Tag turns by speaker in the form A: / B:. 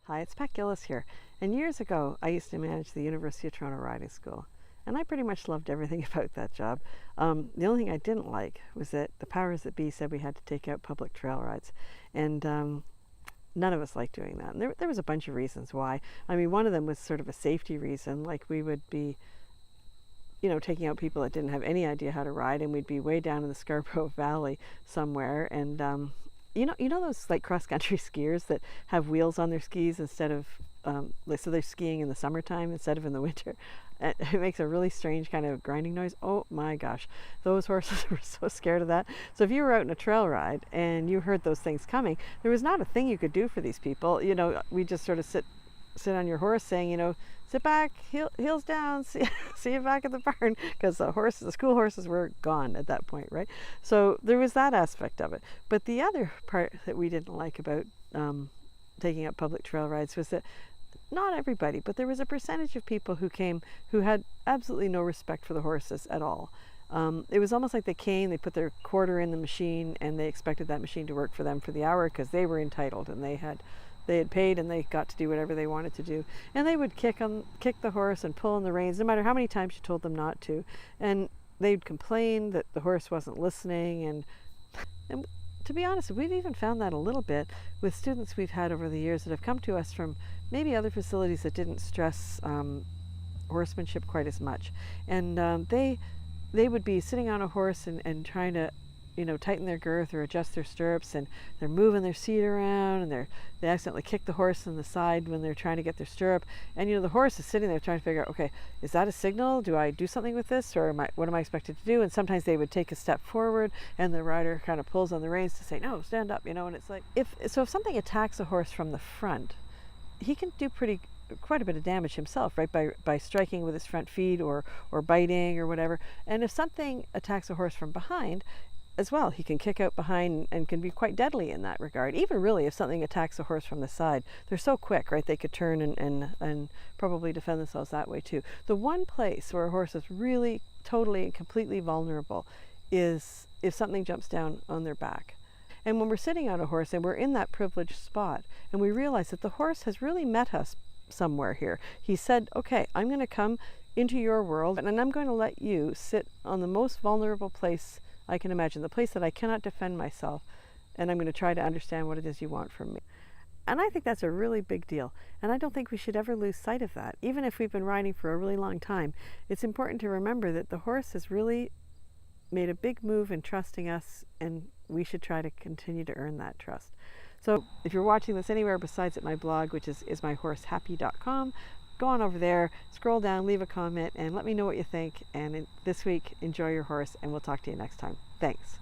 A: Hi, it's Pat Gillis here. And years ago, I used to manage the University of Toronto Riding School. And I pretty much loved everything about that job. The only thing I didn't like was that the powers that be said we had to take out public trail rides. And none of us liked doing that. And there was a bunch of reasons why. I mean, one of them was sort of a safety reason. Like we would be, taking out people that didn't have any idea how to ride, and we'd be way down in the Scarborough Valley somewhere. And you know those like cross country skiers that have wheels on their skis instead of so they're skiing in the summertime instead of in the winter. It makes a really strange kind of grinding noise. Oh my gosh, those horses were so scared of that. So if you were out in a trail ride and you heard those things coming, there was not a thing you could do for these people. We just sort of sit on your horse saying, sit back, heels down, see you back at the barn, because the school horses were gone at that point, right? So there was that aspect of it. But the other part that we didn't like about taking up public trail rides was that not everybody, but there was a percentage of people who came who had absolutely no respect for the horses at all. It was almost like they came, they put their quarter in the machine, and they expected that machine to work for them for the hour because they were entitled and they had paid and they got to do whatever they wanted to do. And they would kick the horse and pull on the reins, no matter how many times you told them not to. And they'd complain that the horse wasn't listening. And to be honest, we've even found that a little bit with students we've had over the years that have come to us from maybe other facilities that didn't stress horsemanship quite as much. And they would be sitting on a horse and trying to tighten their girth or adjust their stirrups, and they're moving their seat around, and they accidentally kick the horse in the side when they're trying to get their stirrup. And the horse is sitting there trying to figure out, okay, is that a signal? Do I do something with this, or what am I expected to do? And sometimes they would take a step forward, and the rider kind of pulls on the reins to say, no, stand up, and it's like if something attacks a horse from the front, he can do quite a bit of damage himself, right, by striking with his front feet or biting or whatever. And if something attacks a horse from behind as well, he can kick out behind and can be quite deadly in that regard. Even really if something attacks a horse from the side, they're so quick, right, they could turn and probably defend themselves that way too. The one place where a horse is really totally and completely vulnerable is if something jumps down on their back. And when we're sitting on a horse and we're in that privileged spot and we realize that the horse has really met us somewhere here. He said, okay, I'm going to come into your world and I'm going to let you sit on the most vulnerable place I can imagine, the place that I cannot defend myself, and I'm going to try to understand what it is you want from me. And I think that's a really big deal, and I don't think we should ever lose sight of that. Even if we've been riding for a really long time, it's important to remember that the horse has really made a big move in trusting us, and we should try to continue to earn that trust. So if you're watching this anywhere besides at my blog, which is ismyhorsehappy.com, go on over there, scroll down, leave a comment, and let me know what you think. And this week, enjoy your horse, and we'll talk to you next time. Thanks.